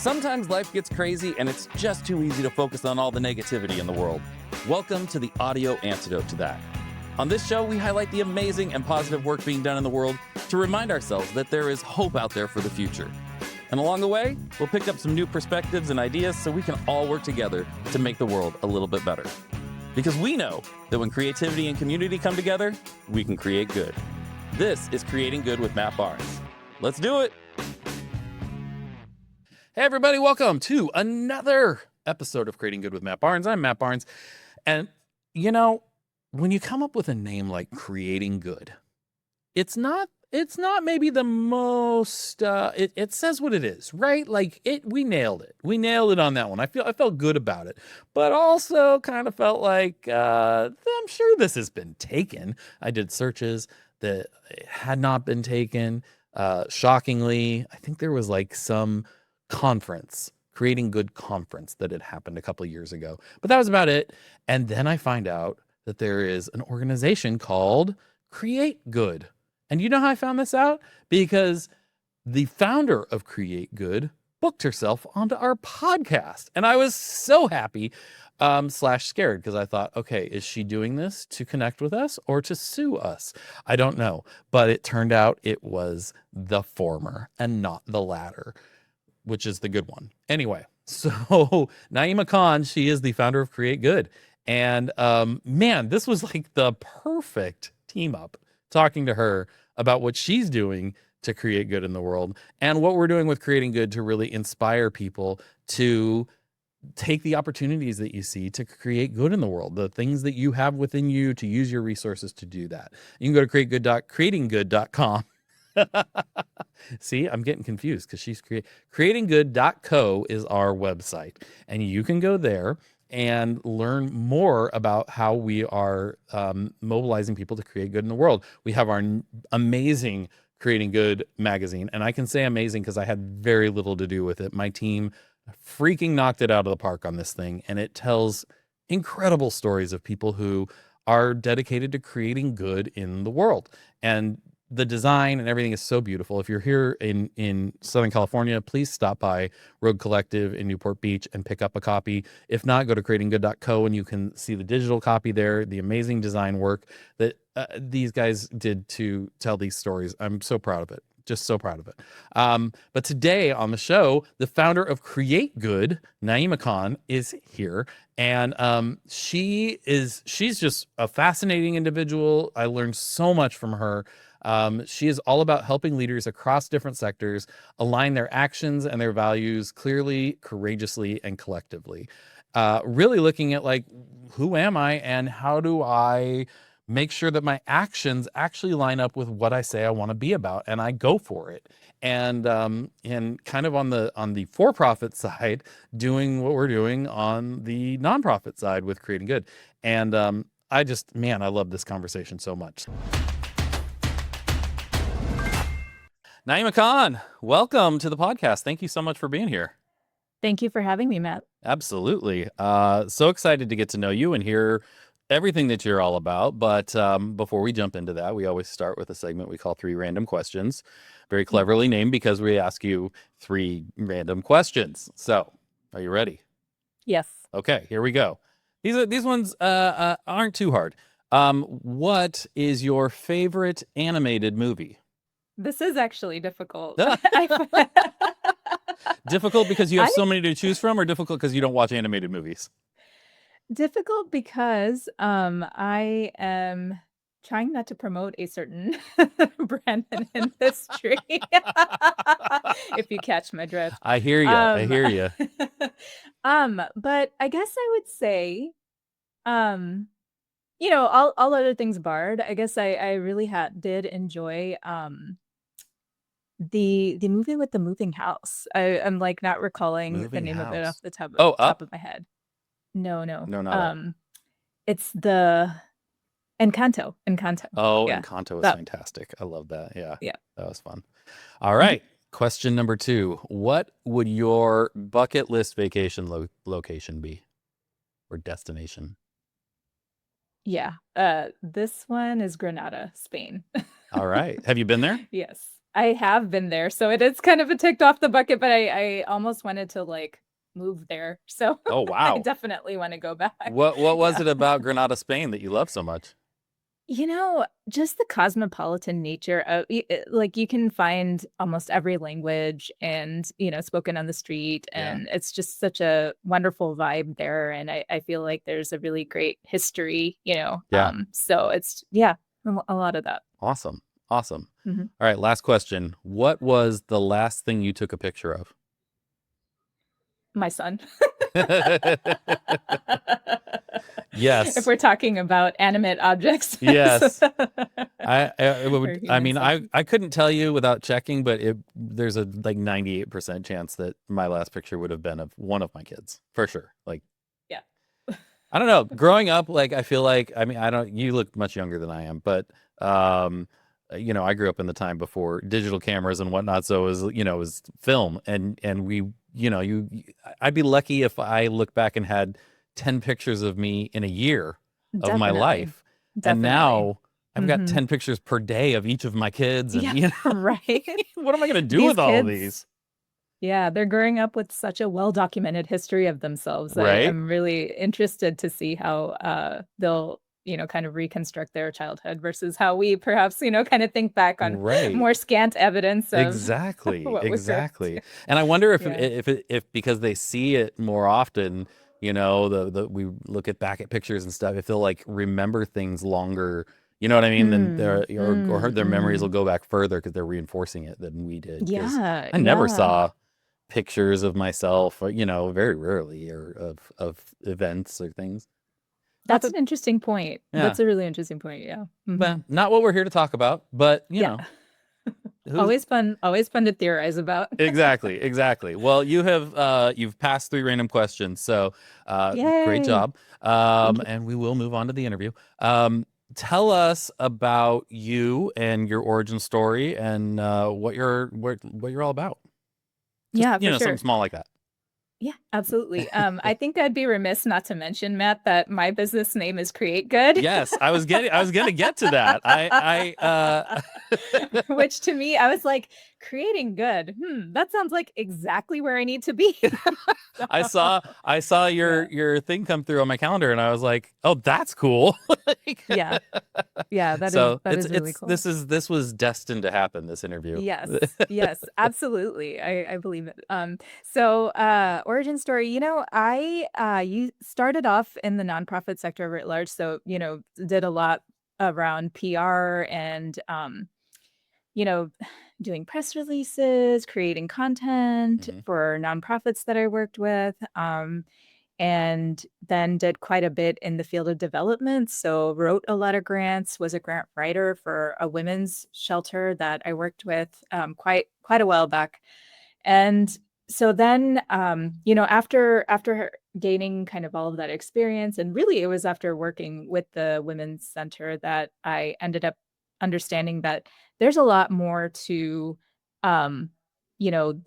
Sometimes life gets crazy and it's just too easy to focus on all the negativity in the world. Welcome to the audio antidote to that. On this show, we highlight the amazing and positive work being done in the world to remind ourselves that there is hope out there for the future. And along the way, we'll pick up some new perspectives and ideas so we can all work together to make the world a little bit better. Because we know that when creativity and community come together, we can create good. This is Creating Good with Matt Barnes. Let's do it. Hey, everybody, welcome to another episode of Creating Good with Matt Barnes. I'm Matt Barnes. And, you know, when you come up with a name like Creating Good, it's not maybe the most, it says what it is, right? Like we nailed it. We nailed it on that one. I felt good about it, but also kind of felt like, I'm sure this has been taken. I did searches that it had not been taken. Shockingly, I think there was like some conference, Creating Good conference that had happened a couple of years ago, but that was about it. And then I find out that there is an organization called Create Good. And you know how I found this out? Because the founder of Create Good booked herself onto our podcast. And I was so happy / scared because I thought, okay, is she doing this to connect with us or to sue us? I don't know. But it turned out it was the former and not the latter, which is the good one. Anyway, so Naaima Khan, she is the founder of Create Good. And man, this was like the perfect team up, talking to her about what she's doing to create good in the world and what we're doing with Creating Good to really inspire people to take the opportunities that you see to create good in the world, the things that you have within you, to use your resources to do that. You can go to creatinggood.com. See, I'm getting confused because she's creatinggood.co is our website, and you can go there and learn more about how we are mobilizing people to create good in the world. We have our amazing Creating Good magazine, and I can say amazing because I had very little to do with it. My team freaking knocked it out of the park on this thing, and it tells incredible stories of people who are dedicated to creating good in the world. And the design and everything is so beautiful. If you're here in Southern California, please stop by Rogue Collective in Newport Beach and pick up a copy. If not, go to creatinggood.co and you can see the digital copy there, the amazing design work that these guys did to tell these stories. I'm so proud of it. Just so proud of it. But today on the show, the founder of Create Good, Naaima Khan, is here. And she's just a fascinating individual. I learned so much from her. She is all about helping leaders across different sectors align their actions and their values clearly, courageously, and collectively. Really looking at like, who am I and how do I make sure that my actions actually line up with what I say I want to be about, and I go for it. And kind of on the for-profit side, doing what we're doing on the nonprofit side with Creating Good. And I love this conversation so much. Naaima Khan, welcome to the podcast. Thank you so much for being here. Thank you for having me, Matt. Absolutely. So excited to get to know you and hear everything that you're all about. But before we jump into that, we always start with a segment we call 3 Random Questions, very cleverly named because we ask you 3 random questions. So are you ready? Yes. Okay, here we go. These ones aren't too hard. What is your favorite animated movie? This is actually difficult. Difficult because you have so many to choose from, or difficult because you don't watch animated movies? Difficult because I am trying not to promote a certain brand and industry. If you catch my drift. I hear you. I hear you. But I guess I would say, all other things barred, I guess I really did enjoy the movie with the moving house. I'm like not recalling the name of it off the top of my head. No, not it's the Encanto. Oh, Yeah. Encanto was fantastic. I love that. Yeah, Yeah, that was fun. All right, question number 2: what would your bucket list vacation location be, or destination? yeah. This one is Granada, Spain. All right, have you been there? Yes. I have been there, so it is kind of a ticked off the bucket, but I almost wanted to, like, move there, so Oh, I wow. definitely wanna go back. What was Yeah. it about Granada, Spain that you love so much? Just the cosmopolitan nature of like, you can find almost every language and, spoken on the street, Yeah. and it's just such a wonderful vibe there, and I feel like there's a really great history, Yeah. so it's yeah, a lot of that. Awesome. Awesome. Mhm. All right, last question. What was the last thing you took a picture of? My son. If Yes. we're talking about animate objects. Yes. Or I human mean, substance. I couldn't tell you without checking, but there's a like 98% chance that my last picture would have been of one of my kids for sure. Like, Yeah. I don't know. Growing up, like I feel like I mean I don't. You look much younger than I am, but um, I grew up in the time before digital cameras and whatnot. So it was it was film, and we I'd be lucky if I look back and had 10 pictures of me in a year of my Definitely. life, and Definitely. now I've got Mhm. 10 pictures per day of each of my kids, and Yeah, right? what am I gonna do These with all of kids these? yeah, they're growing up with such a well-documented history of themselves. Right, I'm really interested to see how, they'll, kind of reconstruct their childhood versus how we perhaps, kind of think back on right. more scant evidence of Exactly, what we were up exactly. to. And I wonder Yeah. if because they see it more often, the we look at back at pictures and stuff, if they'll like remember things longer, you know what I mean? Than Mm, or mm, their memories will mm. go back further because they're reinforcing it than we did. Because Yeah, I never yeah. saw pictures of myself, very rarely, or of events or things. Not That's that, an interesting point. yeah, That's a really interesting point, yeah. but Mhm. not what we're here to talk about. But Yeah. who's Always fun to theorize about. exactly, exactly. Well, you've passed 3 random questions, so great Yay. job. Thank you. And we will move on to the interview. Tell us about you and your origin story and what you're all about. Just Yeah, for something sure. small like that. Yeah, absolutely. I think I'd be remiss not to mention, Matt, that my business name is Create Good. Yes, I was gonna get to that. Which to me, I was like, creating good. That sounds like exactly where I need to be. So, I saw yeah. your thing come through on my calendar, and I was like, oh, that's cool. Like, Yeah. Yeah, so that is really cool. this was destined to happen, this interview. Yes. Yes, absolutely. I believe it. Origin story, I you started off in the nonprofit sector writ large, so, did a lot around PR and you know, doing press releases, creating content Mhm. for nonprofits that I worked with, and then did quite a bit in the field of development. So wrote a lot of grants, was a grant writer for a women's shelter that I worked with quite a while back. And so then, after gaining kind of all of that experience, and really it was after working with the women's center that I ended up understanding that there's a lot more to, um,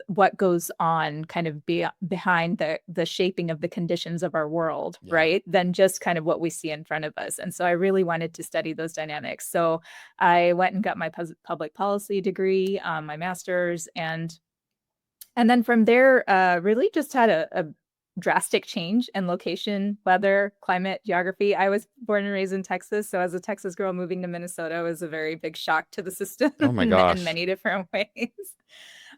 what goes on kind of behind the shaping of the conditions of our world, Yeah. right? Than just kind of what we see in front of us. And so I really wanted to study those dynamics. So I went and got my public policy degree, my master's, and then from there, really just had a drastic change in location, weather, climate, geography. I was born and raised in Texas, so as a Texas girl moving to Minnesota was a very big shock to the system Oh my in gosh. many different ways.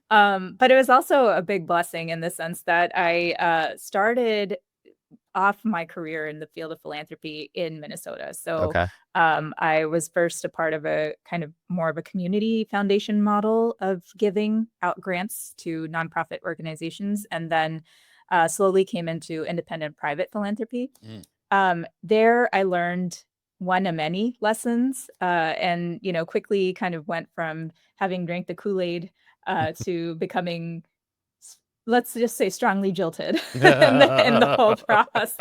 But it was also a big blessing in the sense that I started off my career in the field of philanthropy in Minnesota. So Okay. I was first a part of a kind of more of a community foundation model of giving out grants to nonprofit organizations, and then slowly came into independent private philanthropy. Mm. There, I learned one of many lessons, and quickly kind of went from having drank the Kool Aid to becoming let's just say strongly jilted in the whole process.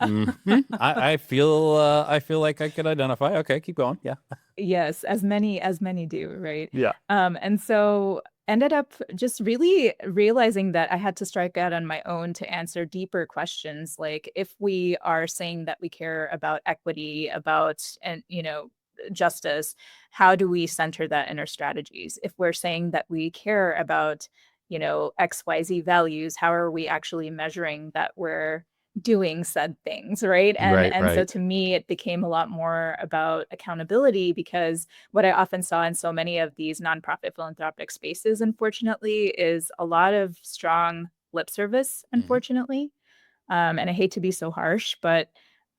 Mhm. I feel like I could identify. Okay, keep going. Yeah. Yes, as many do, right? Yeah. And so ended up just really realizing that I had to strike out on my own to answer deeper questions, like if we are saying that we care about equity, about and justice, how do we center that in our strategies? If we're saying that we care about, XYZ values, how are we actually measuring that we're doing said things, right? and Right, and so right. to me it became a lot more about accountability, because what I often saw in so many of these nonprofit philanthropic spaces, unfortunately, is a lot of strong lip service, Hmm. unfortunately. And I hate to be so harsh, but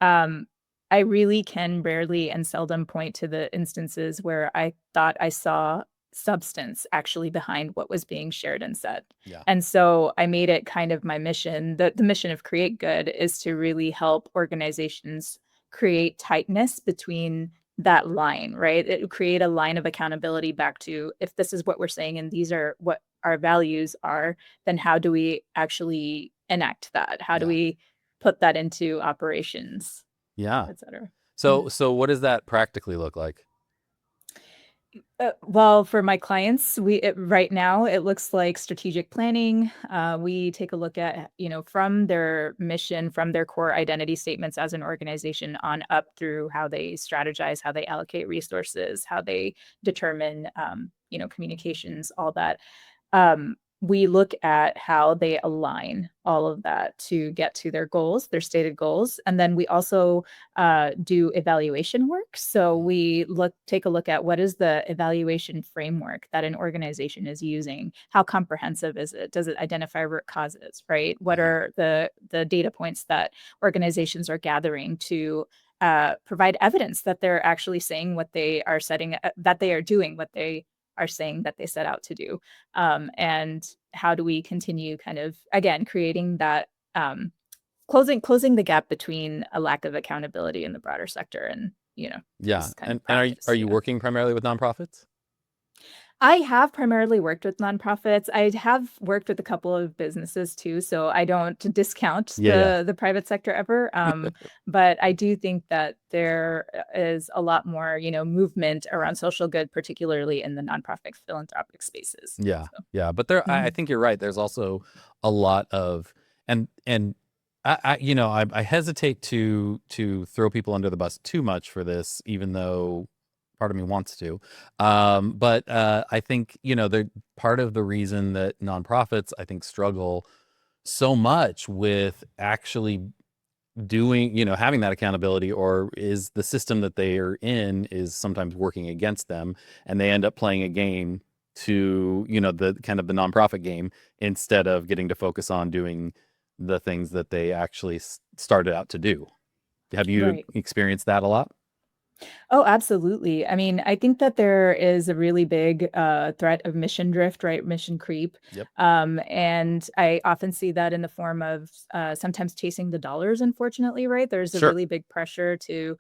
um, I really can rarely and seldom point to the instances where I thought I saw substance actually behind what was being shared and said. Yeah, And so I made it kind of my mission. The mission of Create Good is to really help organizations create tightness between that line, right? It create a line of accountability back to, if this is what we're saying and these are what our values are, then how do we actually enact that? How do yeah, we put that into operations, yeah. et cetera? So, so what does that practically look like? Well, for my clients, right now it looks like strategic planning. We take a look at, from their mission, from their core identity statements as an organization on up through how they strategize, how they allocate resources, how they determine, communications, all that. We look at how they align all of that to get to their goals, their stated goals. And then we also do evaluation work. So Mhm. we take a look at what is the evaluation framework that an organization is using. How comprehensive is it? Does it identify root causes, right? What Mhm. are the data points that organizations are gathering to provide evidence that they're actually saying what they are setting, that they are doing what they are saying that they set out to do. And how do we continue kind of, again, creating that, closing the gap between a lack of accountability in the broader sector and, Yeah. just kind of And practice. are you Yeah. working primarily with nonprofits? I have primarily worked with nonprofits. I have worked with a couple of businesses too, so I don't discount Yeah, yeah. the private sector ever. But I do think that there is a lot more, movement around social good, particularly in the nonprofit philanthropic spaces. Yeah, So. yeah. But there, I Mhm. think you're right. There's also a lot of, and I hesitate to throw people under the bus too much for this, even though part of me wants to. But I think, the part of the reason that nonprofits, I think, struggle so much with actually doing, having that accountability, or is the system that they are in is sometimes working against them, and they end up playing a game to, the kind of the nonprofit game, instead of getting to focus on doing the things that they actually started out to do. Have you Right. experienced that a lot? Oh, absolutely. I mean, I think that there is a really big threat of mission drift, right? Mission creep. Yep. And I often see that in the form of sometimes chasing the dollars, unfortunately, right? There's a Sure. really big pressure to,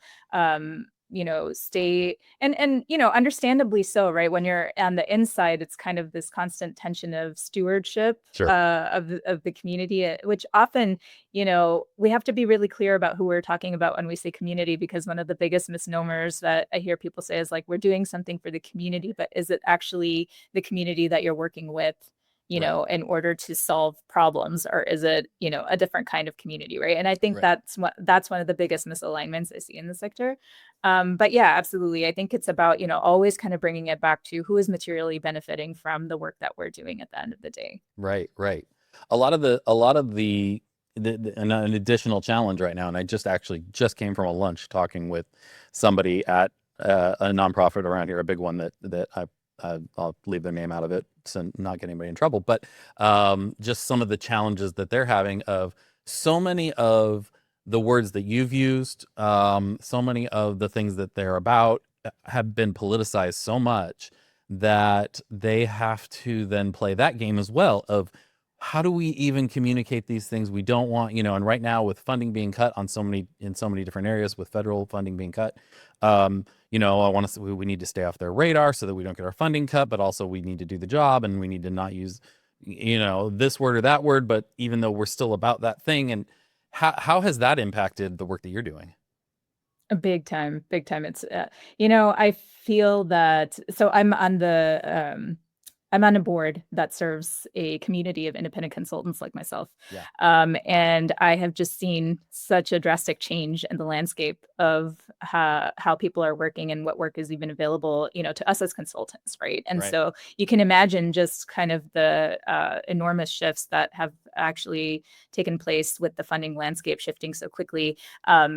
stay and, understandably so, right? When you're on the inside, it's kind of this constant tension of stewardship Sure. of the community, which often, we have to be really clear about who we're talking about when we say community, because one of the biggest misnomers that I hear people say is like, we're doing something for the community, but is it actually the community that you're working with, Right. in order to solve problems, or is it, a different kind of community, right? And I think Right. that's one of the biggest misalignments I see in the sector. But yeah, absolutely. I think it's about, always kind of bringing it back to who is materially benefiting from the work that we're doing at the end of the day. Right, right. A lot of the an additional challenge right now, and I just came from a lunch talking with somebody at a nonprofit around here, a big one that I'll leave their name out of it, so not get anybody in trouble. But just some of the challenges that they're having, of so many of the words that you've used, so many of the things that they're about, have been politicized so much that they have to then play that game as well, of how do we even communicate these things we don't want, and right now, with funding being cut on so many different areas, with federal funding being cut, I want to, we need to stay off their radar so that we don't get our funding cut, but also we need to do the job, and we need to not use, this word or that word, but even though we're still about that thing. And how has that impacted the work that you're doing? A big time, big time. It's, I feel that, so I'm on a board that serves a community of independent consultants like myself. Yeah. And I have just seen such a drastic change in the landscape of how people are working and what work is even available, to us as consultants, right? And Right. so you can imagine just kind of the enormous shifts that have actually taken place with the funding landscape shifting so quickly,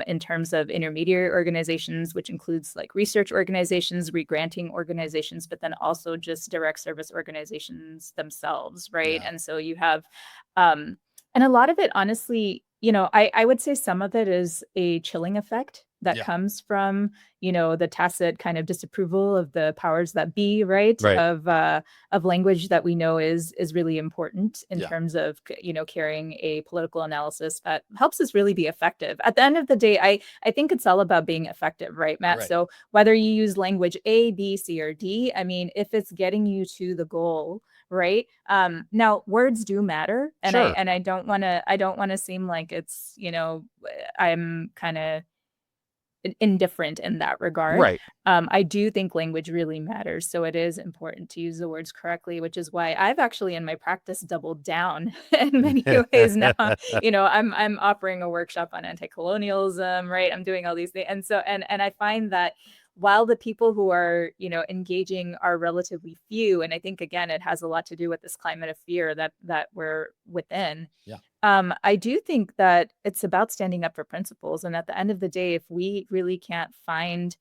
in terms of intermediary organizations, which includes like research organizations, regranting organizations, but then also just direct service organizations themselves, right? Yeah. And so you have, and a lot of it, honestly, I would say some of it is a chilling effect that Yeah. comes from, the tacit kind of disapproval of the powers that be, right? Right. Of language that we know is really important in Yeah. terms of, carrying a political analysis that helps us really be effective. At the end of the day, I think it's all about being effective, right, Matt? Right. So whether you use language A, B, C, or D, I mean, if it's getting you to the goal, right? Now words do matter, and I Sure. and I don't want to seem like it's, I'm kind of indifferent in that regard. Right. I do think language really matters. So it is important to use the words correctly, which is why I've actually in my practice doubled down in many ways now. I'm offering a workshop on anti-colonialism, right? I'm doing all these things. And so and I find that while the people who are, engaging are relatively few, and I think again it has a lot to do with this climate of fear that we're within. Yeah. I do think that it's about standing up for principles. And at the end of the day, if we really can't find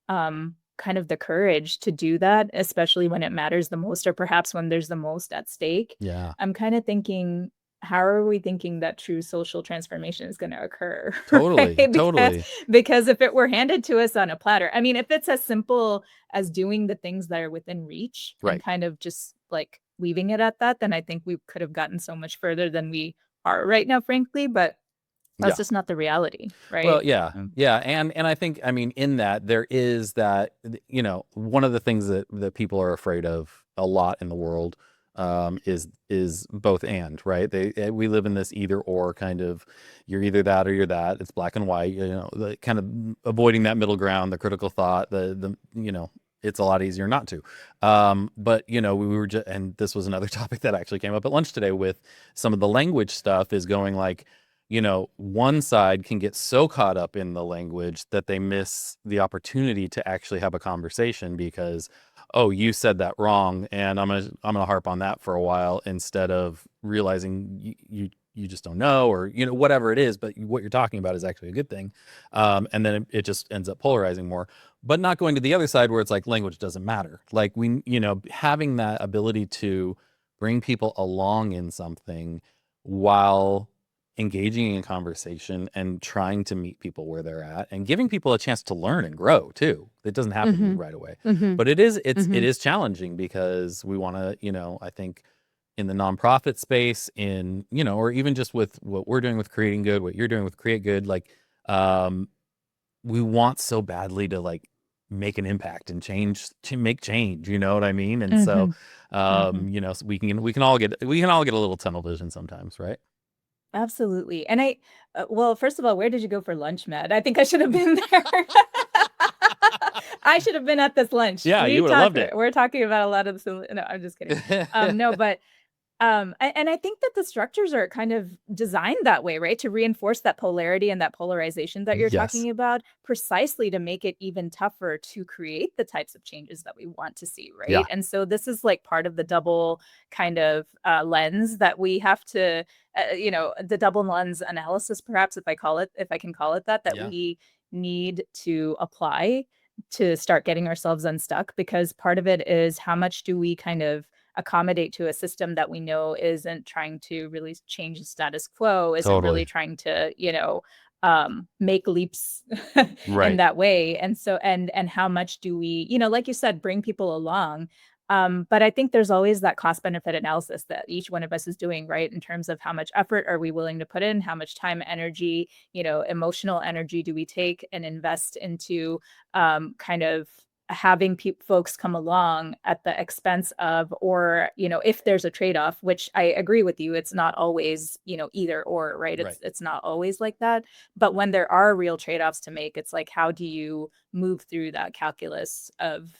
kind of the courage to do that, especially when it matters the most, or perhaps when there's the most at stake, Yeah. I'm kind of thinking, how are we thinking that true social transformation is going to occur? Totally. Right? Because Totally. because if it were handed to us on a platter, I mean, if it's as simple as doing the things that are within reach and Right. kind of just like leaving it at that, then I think we could have gotten so much further than we are right now, frankly. But that's Yeah. just not the reality, Well, right? yeah, yeah, and I think, I mean, in that there is that, one of the things that people are afraid of a lot in the world, is both and, right? We live in this either or kind of, you're either that or you're that. It's black and white, the kind of avoiding that middle ground, the critical thought, it's a lot easier not to. But we were just, and this was another topic that actually came up at lunch today with some of the language stuff is going like, one side can get so caught up in the language that they miss the opportunity to actually have a conversation because, oh, you said that wrong, and I'm gonna harp on that for a while instead of realizing you just don't know, or whatever it is, but what you're talking about is actually a good thing, and then it just ends up polarizing more. But not going to the other side where it's like language doesn't matter. Like having that ability to bring people along in something while engaging in conversation and trying to meet people where they're at and giving people a chance to learn and grow too. It doesn't have to be Mm-hmm. right away, Mm-hmm. but it Mm-hmm. is challenging because we want to, I think in the nonprofit space, or even just with what we're doing with Creating Good, what you're doing with Create Good, like, um, we want so badly to like make an impact and to make change, you know what I mean? And so, Mm-hmm. Mm-hmm. so we can all get a little tunnel vision sometimes, right? Absolutely. And well, first of all, where did you go for lunch, Matt? I think I should have been there. I should have been at this lunch. Yeah, you would have loved it. We're talking about a lot of the, no, I'm just kidding. No, but and I think that the structures are kind of designed that way, right? To reinforce that polarity and that polarization that you're Yes. talking about, precisely to make it even tougher to create the types of changes that we want to see, Yeah. right? And so this is like part of the double kind of lens that we have to, the double lens analysis, perhaps, if I can call it that, that Yeah. we need to apply to start getting ourselves unstuck, because part of it is how much do we kind of accommodate to a system that we know isn't trying to really change the status quo, isn't really Totally. trying to, make leaps in Right. that way. And so, and how much do we, like you said, bring people along. But I think there's always that cost benefit analysis that each one of us is doing, right? In terms of how much effort are we willing to put in, how much time, energy, emotional energy do we take and invest into kind of having folks come along at the expense of, or if there's a trade-off, which I agree with you, it's not always either or, right? Right. It's not always like that. But when there are real trade-offs to make, it's like, how do you move through that calculus of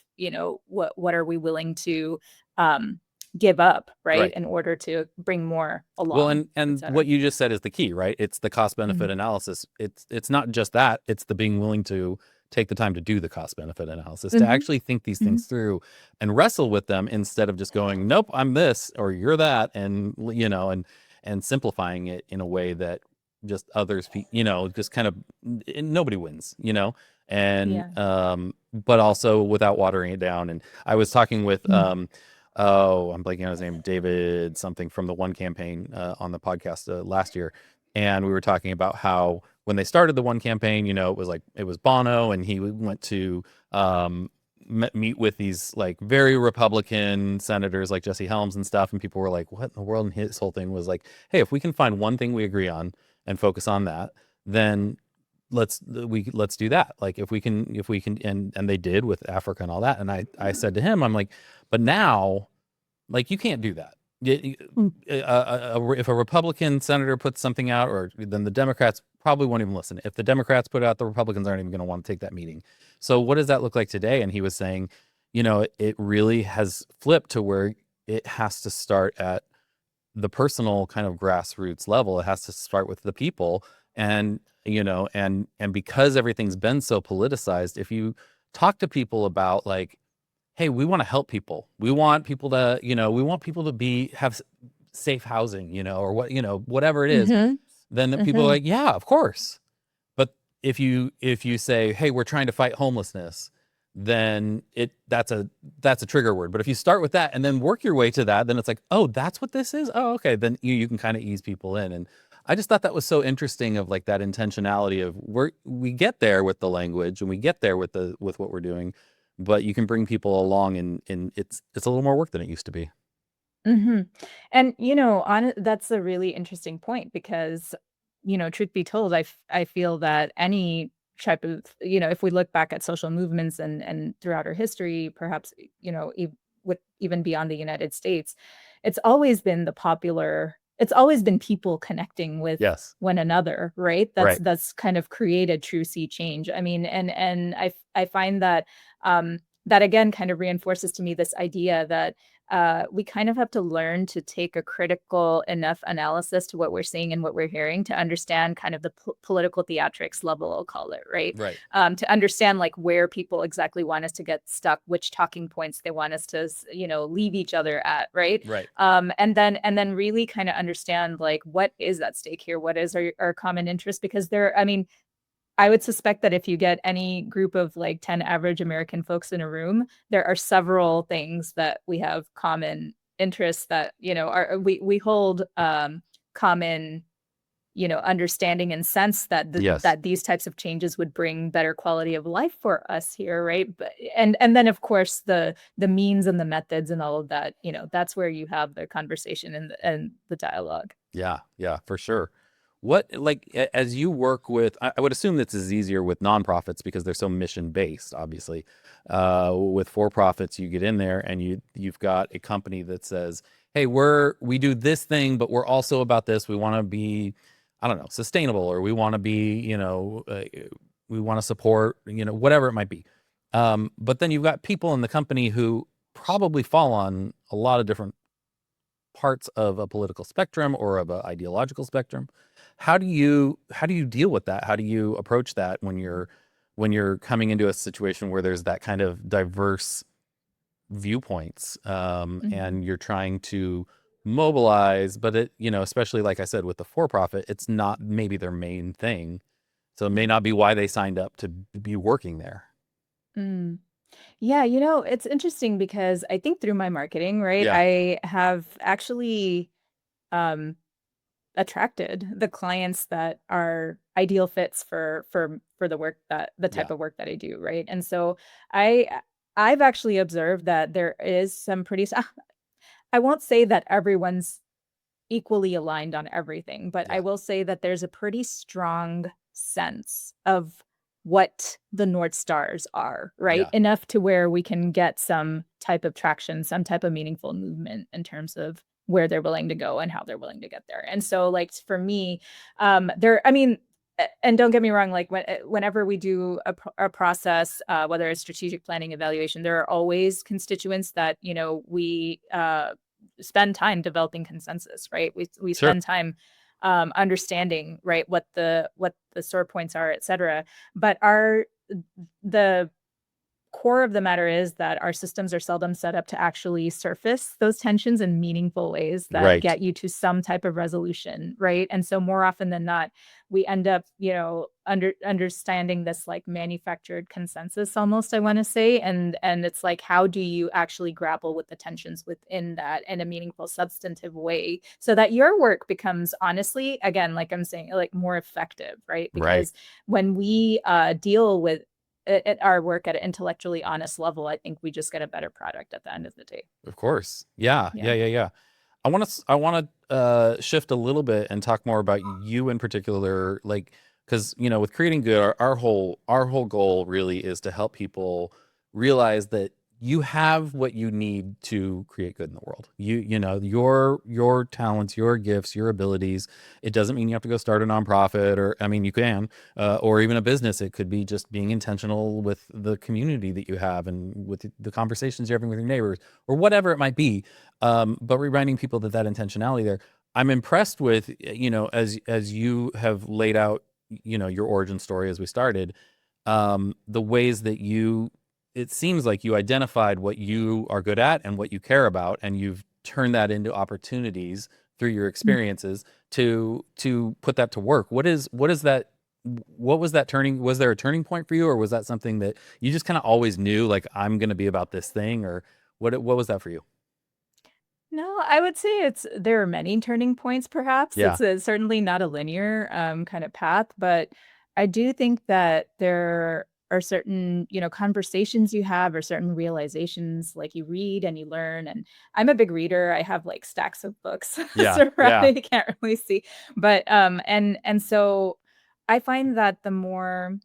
what are we willing to um give up, right, Right. in order to bring more Well, along, and etc. what you just said is the key, right? It's the cost benefit analysis. It's not just that, it's the being willing to take the time to do the cost benefit analysis, to Hmm. actually think these Hmm. things through and wrestle with them instead of just going, nope, I'm this or you're that, and and simplifying it in a way that just others, just kind of nobody wins, and Yeah. but also without watering it down. And I was talking with Mm. oh, I'm blanking on his name, David something from the One campaign on the podcast last year. And we were talking about how when they started the One campaign, it was Bono, and he went to meet with these like very Republican senators like Jesse Helms and stuff. And people were like, what in the world? And his whole thing was like, hey, if we can find one thing we agree on and focus on that, then let's do that. Like if we can, and they did with Africa and all that. And I said to him, I'm like, but now, like, you can't do that. Mm. If a Republican senator puts something out, or then the Democrats probably won't even listen. If the Democrats put it out, the Republicans aren't even going to want to take that meeting. So what does that look like today? And he was saying, it really has flipped to where it has to start at the personal kind of grassroots level. It has to start with the people. And and because everything's been so politicized, if you talk to people about, like, hey, we want to help people, we want people to be have safe housing, or whatever it is, Mhm. then the people are Mhm. like, yeah, of course. But if you say, hey, we're trying to fight homelessness, then that's a trigger word. But if you start with that and then work your way to that, then it's like, oh, that's what this is. Oh, okay. Then you can kind of ease people in. And I just thought that was so interesting, of like that intentionality of we get there with the language, and we get there with what we're doing, but you can bring people along, and it's a little more work than it used to be. Mhm. And, that's a really interesting point because, truth be told, I feel that any type of, if we look back at social movements and throughout our history, perhaps, with even beyond the United States, it's always been people connecting with Yes. one another, right? That's Right. that's kind of created true sea change. I mean, and I find that that again kind of reinforces to me this idea that we kind of have to learn to take a critical enough analysis to what we're seeing and what we're hearing to understand kind of the political theatrics level, I'll call it, right? Right. To understand like where people exactly want us to get stuck, which talking points they want us to, leave each other at, right? Right. And then really kind of understand like what is at stake here, what is our common interest, because I mean, I would suspect that if you get any group of like 10 average American folks in a room, there are several things that we have common interests that, are we hold common, understanding and sense that Yes. that these types of changes would bring better quality of life for us here, right? But and then of course the means and the methods and all of that, that's where you have the conversation and the dialogue. Yeah, yeah, for sure. What, like, as you work with, I would assume this is easier with nonprofits because they're so mission based, obviously. With for profits, you get in there and you've got a company that says, hey, we do this thing, but we're also about this. We want to be, I don't know, sustainable, or we want to be, we want to support, whatever it might be. But then you've got people in the company who probably fall on a lot of different parts of a political spectrum or of an ideological spectrum. How do you deal with that? How do you approach that when you're coming into a situation where there's that kind of diverse viewpoints, Mhm. and you're trying to mobilize, but especially like I said with the for-profit, it's not maybe their main thing, so it may not be why they signed up to be working there. Mm. Yeah, it's interesting because I think through my marketing, right, Yeah, I have actually um attracted the clients that are ideal fits for the type yeah, of work that I do, right? And so I I've actually observed that there is some pretty I won't say that everyone's equally aligned on everything, but I yeah, will say that there's a pretty strong sense of what the North Stars are, right? yeah, Enough to where we can get some type of traction, some type of meaningful movement in terms of where they're willing to go and how they're willing to get there. And so, like, for me, I mean, and don't get me wrong, like whenever we do a process, whether it's strategic planning evaluation, there are always constituents that we spend time developing consensus, right? We Sure. spend time understanding, right, what the sore points are, et cetera. But our the core of the matter is that our systems are seldom set up to actually surface those tensions in meaningful ways that Right. get you to some type of resolution, right? And so more often than not, we end up, understanding this like manufactured consensus almost, I want to say, and it's like, how do you actually grapple with the tensions within that in a meaningful, substantive way so that your work becomes, honestly, again, like I'm saying, like more effective, right? Right. Because when we deal with at our work at an intellectually honest level, I think we just get a better product at the end of the day. Of course. Yeah. Yeah. Yeah. Yeah. Yeah. I want to shift a little bit and talk more about you in particular, like because with creating good, our whole goal really is to help people realize that you have what you need to create good in the world. Your talents, your gifts, your abilities. It doesn't mean you have to go start a nonprofit, or I mean you can, or even a business. It could be just being intentional with the community that you have and with the conversations you're having with your neighbors, or whatever it might be. But reminding people that intentionality there. I'm impressed with, as you have laid out, your origin story as we started, the ways that it seems like you identified what you are good at and what you care about, and you've turned that into opportunities through your experiences to put that to work. What is that? What was that turning? Was there a turning point for you, or was that something that you just kind of always knew, like I'm going to be about this thing, or what was that for you? No, I would say there are many turning points, perhaps. Yeah. It's certainly not a linear kind of path, but I do think that there are certain, conversations you have or certain realizations, like you read and you learn. And I'm a big reader. I have like stacks of books Yeah. Yeah. surrounding, you can't really see. But and so I find that the more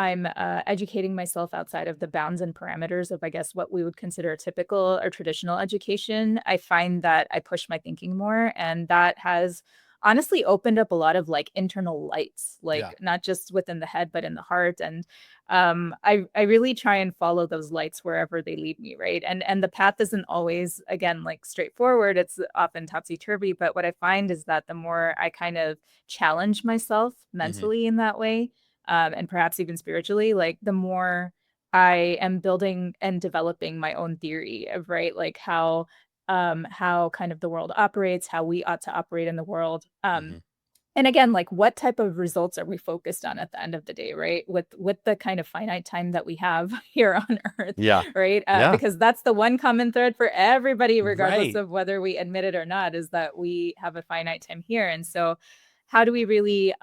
I'm educating myself outside of the bounds and parameters of, I guess, what we would consider a typical or traditional education, I find that I push my thinking more. And that has honestly opened up a lot of like internal lights, Yeah. like not just within the head, but in the heart. And I really try and follow those lights wherever they lead me, right? And the path isn't always, again, like straightforward. It's often topsy-turvy. But what I find is that the more I kind of challenge myself Hmm. mentally in that way, and perhaps even spiritually, like the more I am building and developing my own theory of, right, like how kind of the world operates, how we ought to operate in the world. Hmm. And again, like what type of results are we focused on at the end of the day, right? With the kind of finite time that we have here on Earth, Yeah. right? Yeah. Because that's the one common thread for everybody, regardless Right. of whether we admit it or not, is that we have a finite time here. And so, how do we really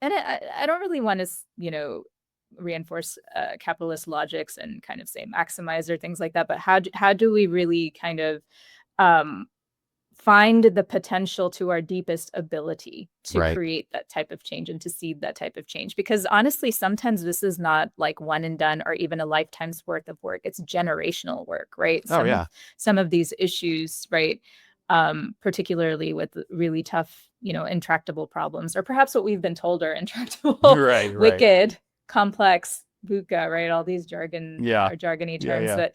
and I don't really want to, reinforce capitalist logics and kind of say maximize or things like that. But how do we really kind of um, find the potential to our deepest ability to Right. create that type of change and to seed that type of change? Because honestly, sometimes this is not like one and done or even a lifetime's worth of work. It's generational work, right? Oh yeah. Some of these issues, right? Particularly with really tough, intractable problems, or perhaps what we've been told are intractable, Right. Right. wicked, complex, VUCA, right? All these jargon Yeah. or jargony Yeah. terms Yeah. that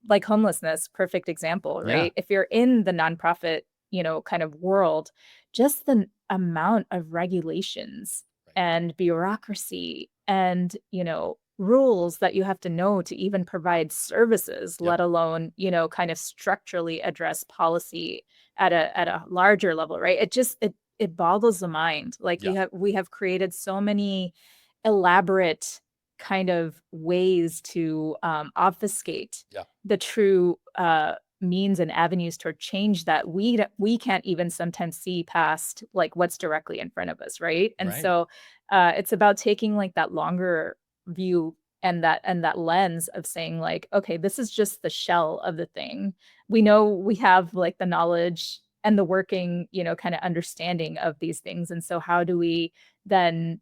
like homelessness, perfect example, Yeah. right? If you're in the nonprofit, kind of world, just the amount of regulations Right. and bureaucracy and, rules that you have to know to even provide services, Yep. let alone, kind of structurally address policy at a larger level, right? It boggles the mind. Like Yeah. we have created so many elaborate kind of ways to obfuscate Yeah. the true means and avenues toward change that we can't even sometimes see past like what's directly in front of us, right? And Right. so it's about taking like that longer view and that lens of saying like, okay, this is just the shell of the thing. We know we have like the knowledge and the working, kind of understanding of these things, and so how do we then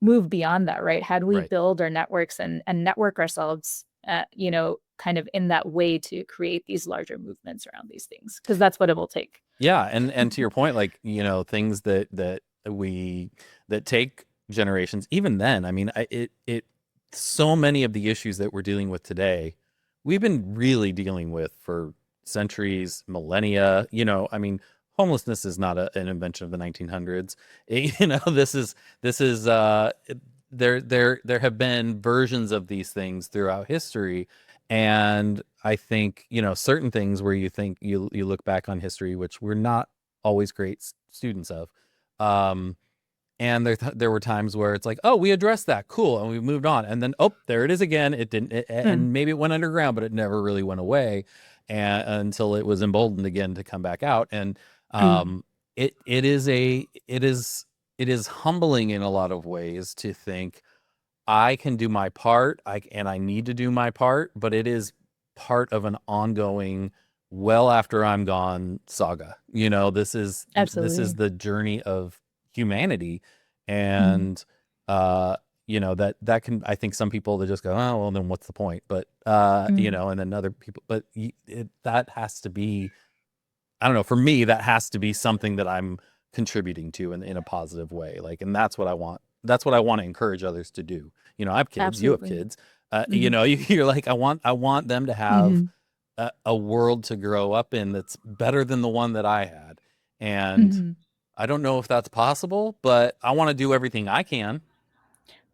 move beyond that, right? How do we Right. build our networks and network ourselves, kind of in that way to create these larger movements around these things? Because that's what it will take. Yeah. And to your point, like things that take generations. Even then, I mean, it so many of the issues that we're dealing with today, we've been really dealing with for centuries, millennia. I mean, homelessness is not an invention of the 1900s. There have been versions of these things throughout history, and I think certain things where you think you look back on history, which we're not always great students of. Um, and there were times where it's like, oh, we addressed that, cool, and we moved on, and then there it is again. It didn't, Mm, and maybe it went underground, but it never really went away, and until it was emboldened again to come back out. And mm, it is humbling in a lot of ways to think I can do my part, and I need to do my part, but it is part of an ongoing, well after I'm gone saga. This is absolutely. the journey of humanity, Mhm, and that can, I think some people, they just go, oh well, then what's the point? But mm, and then other people, but that has to be, I don't know, for me, that has to be something that I'm contributing to in a positive way. Like, and that's what I want. That's what I want to encourage others to do. I have kids, you have absolutely. kids. Mhm, You're like, I want them to have mhm, a world to grow up in that's better than the one that I had. And mhm. I don't know if that's possible, but I want to do everything I can,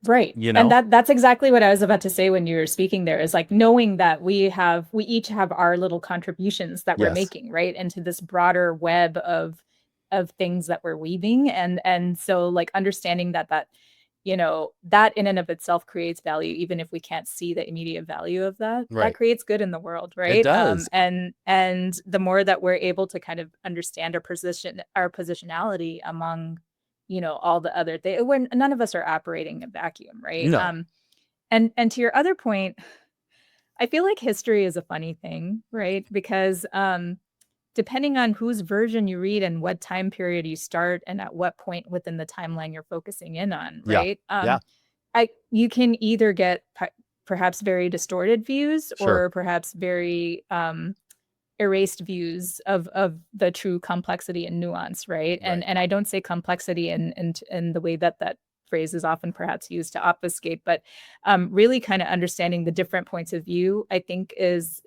Right. you And know? that's exactly what I was about to say when you were speaking there, is like knowing that we each have our little contributions that we're Yes. making, right, into this broader web of things that we're weaving. And so like understanding that in and of itself creates value, even if we can't see the immediate value of that, that Right. creates good in the world, It right? does. And the more that we're able to kind of understand our positionality among all the other things, when none of us are operating a vacuum, right? No. And to your other point, I feel like history is a funny thing, right? Because depending on whose version you read and what time period you start and at what point within the timeline you're focusing in on, Yeah. right? Yeah. I you can either get perhaps very distorted views, Sure. or perhaps very erased views of the true complexity and nuance, right? And Right. and I don't say complexity in the way that phrase is often perhaps used to obfuscate, but really kind of understanding the different points of view, I think, is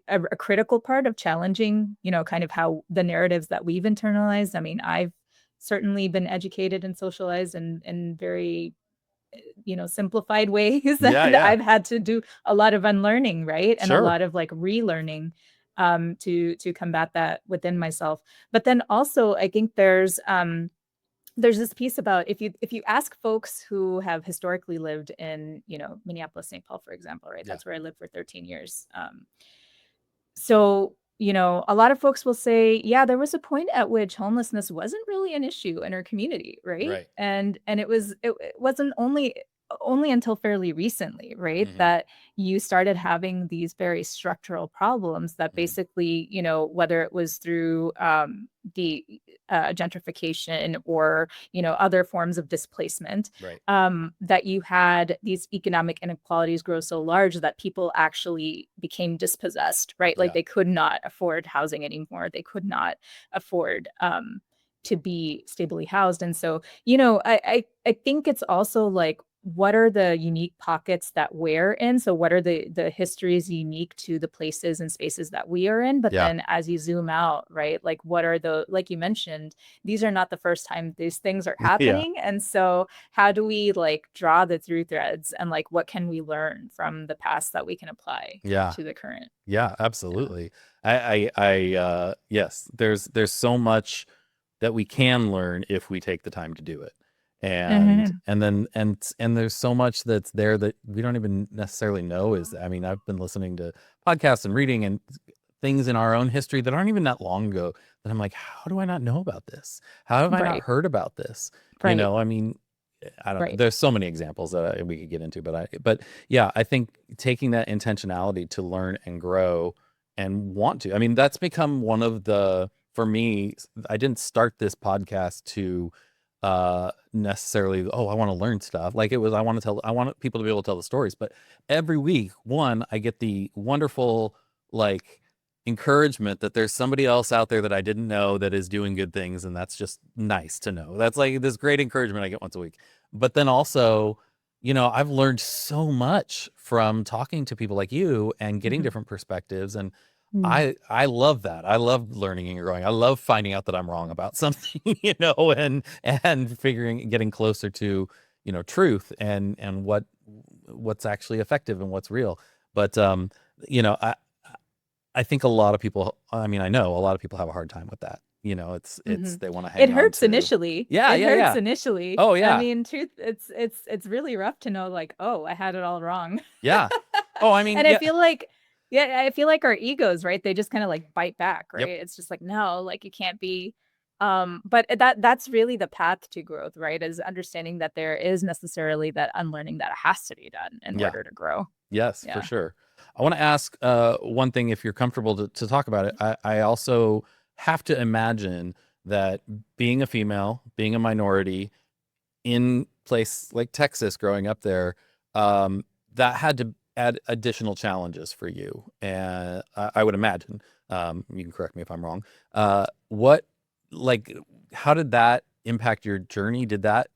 a critical part of challenging, kind of how the narratives that we've internalized. I mean, I've certainly been educated and socialized in very simplified ways, Yeah. and Yeah. I've had to do a lot of unlearning, right? And a Sure. lot of like relearning to combat that within myself. But then also I think there's this piece about, if you ask folks who have historically lived in, Minneapolis, St. Paul, for example, right? Yeah. That's where I lived for 13 years. So, a lot of folks will say, yeah, there was a point at which homelessness wasn't really an issue in our community, right? Right. And it wasn't only until fairly recently, right, Hmm. that you started having these very structural problems that Hmm. basically, whether it was through the gentrification, or other forms of displacement, Right. that you had these economic inequalities grow so large that people actually became dispossessed, right? Like Yeah. they could not afford housing anymore. They could not afford to be stably housed. And so, I think it's also like, what are the unique pockets that we're in? So what are the histories unique to the places and spaces that we are in? But Yeah. then as you zoom out, right, like what are like you mentioned, these are not the first time these things are Yeah. happening. And so how do we like draw the through threads, and like what can we learn from the past that we can apply Yeah. to the current? Yeah, Yeah. absolutely. Yes, there's so much that we can learn if we take the time to do it. Mhm. And there's so much that's there that we don't even necessarily know is, I mean, I've been listening to podcasts and reading and things in our own history that aren't even that long ago that I'm like, how do I not know about this? How have I not Right. heard about this? Right. I mean, I don't know. Right. There's so many examples that we could get into, but yeah, I think taking that intentionality to learn and grow and want to. I mean, that's become one of the, for me, I didn't start this podcast to necessarily, oh, I want to learn stuff. Like, it was, I want people to be able to tell the stories. But every week, one, I get the wonderful, like, encouragement that there's somebody else out there that I didn't know that is doing good things, and that's just nice to know. That's like this great encouragement I get once a week. But then also, I've learned so much from talking to people like you and getting Mhm. different perspectives. And Mm. I love that. I love learning and growing. I love finding out that I'm wrong about something, and getting closer to, truth and what's actually effective and what's real. But you know, I I think a lot of people, I mean, I know a lot of people have a hard time with that. It's Mhm. they want to It hang on hurts to. initially. Yeah, It yeah, hurts yeah. initially. Oh I yeah. mean, truth, it's really rough to know like, "Oh, I had it all wrong." Yeah. Oh, I mean, And I yeah. feel like yeah, I feel like our egos, right? They just kinda like bite back, Yep. right? It's just like, "No, like you can't be." But that's really the path to growth, right? Is understanding that there is necessarily that unlearning that has to be done in Yeah. order to grow. Yes, for Yeah. sure. I want to ask one thing, if you're comfortable to talk about it. I also have to imagine that being a female, being a minority in place like Texas, growing up there, that had to add additional challenges for you. And I would imagine, you can correct me if I'm wrong. What, like, how did that impact your journey? Did that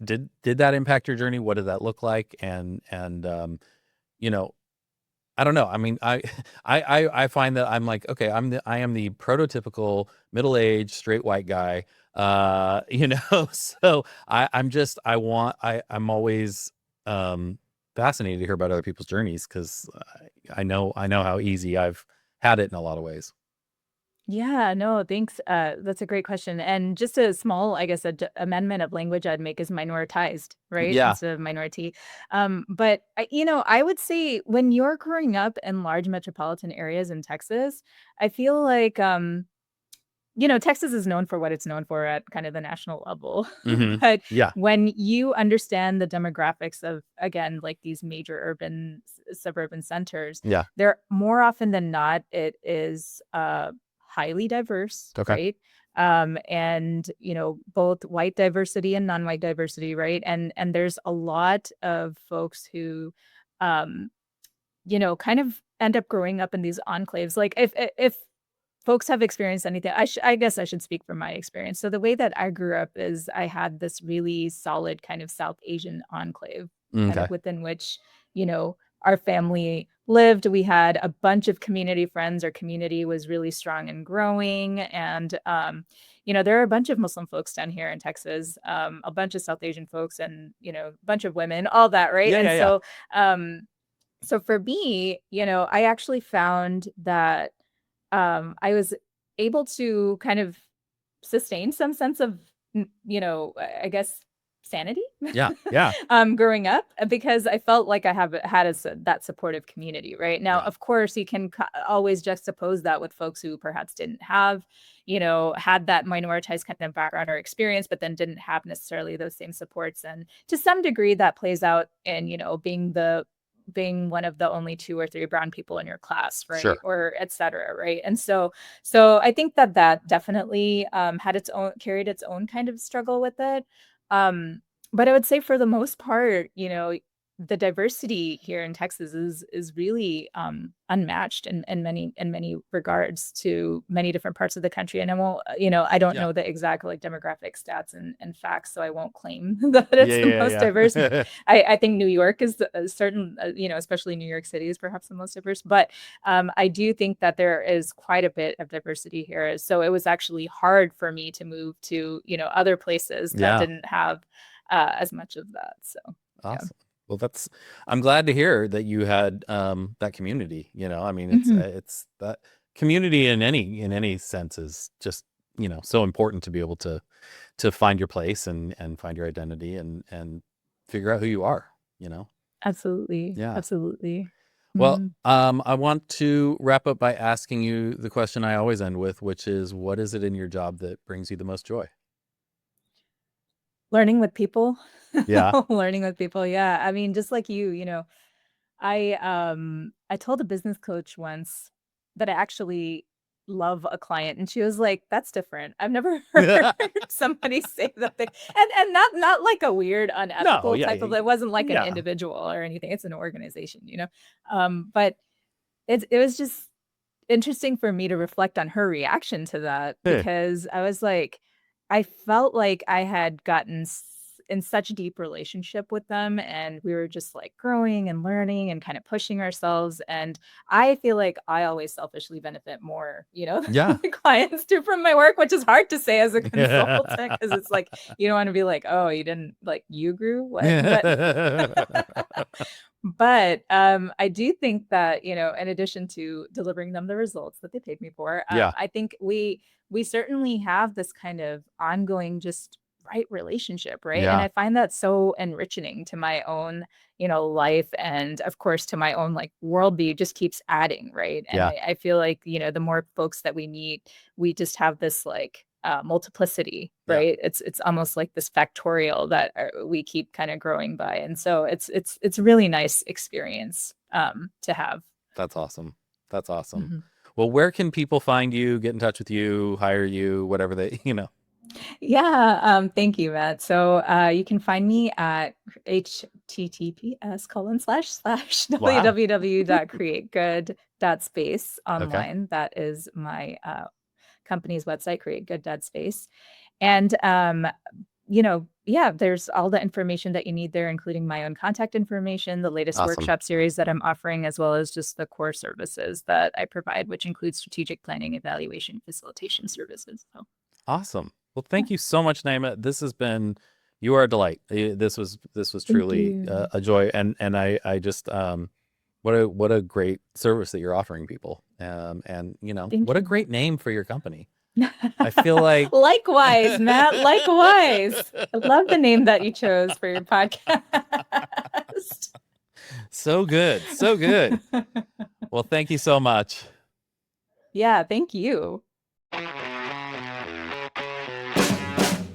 impact your journey? What did that look like? And you know, I don't know. I mean, I find that I'm like, okay, I am the prototypical middle-aged straight white guy. So I'm always fascinated to hear about other people's journeys, because I know how easy I've had it in a lot of ways. Yeah, no, thanks. That's a great question. And just a small, I guess, amendment of language I'd make is minoritized, right? Yeah. Instead of minority. But I would say when you're growing up in large metropolitan areas in Texas, I feel like Texas is known for what it's known for at kind of the national level. Hmm. But Yeah. when you understand the demographics of, again, like these major urban suburban centers, Yeah. they're more often than not, it is highly diverse, Okay. right? And both white diversity and non-white diversity, right? And there's a lot of folks who um kind of end up growing up in these enclaves. Like if folks have experienced anything, I guess I should speak from my experience. So the way that I grew up is I had this really solid kind of South Asian enclave, kind Okay. of within which, our family lived. We had a bunch of community friends. Our community was really strong and growing. And there are a bunch of Muslim folks down here in Texas, a bunch of South Asian folks, and a bunch of women, all that, right? Yeah. And Yeah. Yeah. um so for me, I actually found that I was able to kind of sustain some sense of, I guess, sanity, Yeah. Yeah. growing up, because I felt like I have had that supportive community. Right now, Yeah. of course, you can always juxtapose that with folks who perhaps didn't have, had that minoritized kind of background or experience, but then didn't have necessarily those same supports. And to some degree, that plays out in, being one of the only 2 or 3 brown people in your class, right? Sure. Or et cetera, right? And so I think that definitely, carried its own kind of struggle with it. But I would say for the most part, the diversity here in Texas is really, unmatched in many regards to many different parts of the country. And I won't, I don't Yeah. know the exact like demographic stats and facts, so I won't claim that Yeah. it's the most Yeah. diverse. Yeah. I think New York is a certain, especially New York City is perhaps the most diverse, but I do think that there is quite a bit of diversity here. So it was actually hard for me to move to, other places that Yeah. didn't have as much of that. So, yeah. Awesome. Well, I'm glad to hear that you had that community. I mean, Mhm. it's that community in any sense is just, so important to be able to find your place and find your identity and figure out who you are, you know. Absolutely. Yeah. Absolutely. Well, Mhm. I want to wrap up by asking you the question I always end with, which is, what is it in your job that brings you the most joy? Learning with people. Yeah. Learning with people. Yeah. I mean, just like you, I told a business coach once that I actually love a client, and she was like, "That's different. I've never heard somebody say that thing." And not like a weird No. unethical Yeah. type of, it wasn't like an Yeah. individual or anything. It's an organization. But it was just interesting for me to reflect on her reaction to that, Hey. because I was like, I felt like I had gotten in such a deep relationship with them, and we were just like growing and learning and kind of pushing ourselves. And I feel like I always selfishly benefit more, Yeah. than my clients do from my work, which is hard to say as a consultant because it's like you don't want to be like, oh, you didn't like you grew what, but I do think that, in addition to delivering them the results that they paid me for, Yeah. I think we certainly have this kind of ongoing just right relationship, right? And Yeah. I find that so enriching to my own, life, and of course to my own like worldview just keeps adding, right? And Yeah. I feel like, the more folks that we meet, we just have this like multiplicity, Yeah. right? It's almost like this factorial that we keep kind of growing by, and so it's a really nice experience to have. That's awesome. That's awesome. Mhm. Well, where can people find you, get in touch with you, hire you, whatever they, Yeah, thank you, Matt. So you can find me at https:// Wow. www.creategood.space Okay. online. That is my company's website, creategood.space. And yeah, there's all the information that you need there, including my own contact information, the latest Awesome. workshop series that I'm offering, as well as just the core services that I provide, which includes strategic planning, evaluation, facilitation services. So Awesome. Well, yeah, thank you so much, Naima. You are a delight. This was thank truly you. a joy, and I just what a great service that you're offering people, and Thank what a you, Matt. great name for your company. I feel like Likewise, Matt. Likewise. I love the name that you chose for your podcast. so good, so good. Well, thank you so much. Yeah, thank you.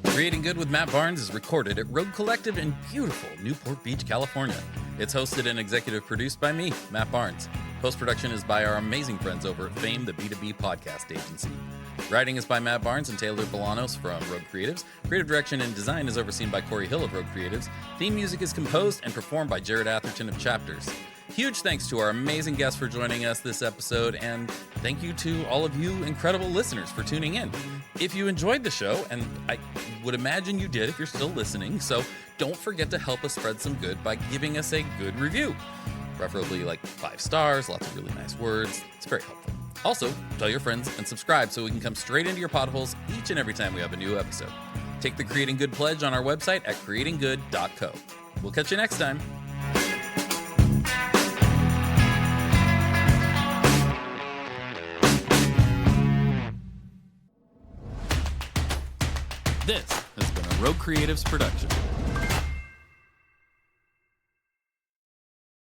Creating Good with Matt Barnes is recorded at Road Collective in beautiful Newport Beach, California. It's hosted and executive produced by me, Matt Barnes. Post-production is by our amazing friends over at Fame, the B2B podcast agency. Writing is by Matt Barnes and Taylor Bolanos from Road Creatives. Creative direction and design is overseen by Corey Hill of Road Creatives. Theme music is composed and performed by Jared Atherton of Chapters. Huge thanks to our amazing guests for joining us this episode, and thank you to all of you incredible listeners for tuning in. If you enjoyed the show, and I would imagine you did if you're still listening, so don't forget to help us spread some good by giving us a good review. Preferably like 5 stars, lots of really nice words. It's very helpful. Also, tell your friends and subscribe so we can come straight into your potholes each and every time we have a new episode. Take the Creating Good pledge on our website at creatinggood.co. We'll catch you next time. This has been a Road Creatives production.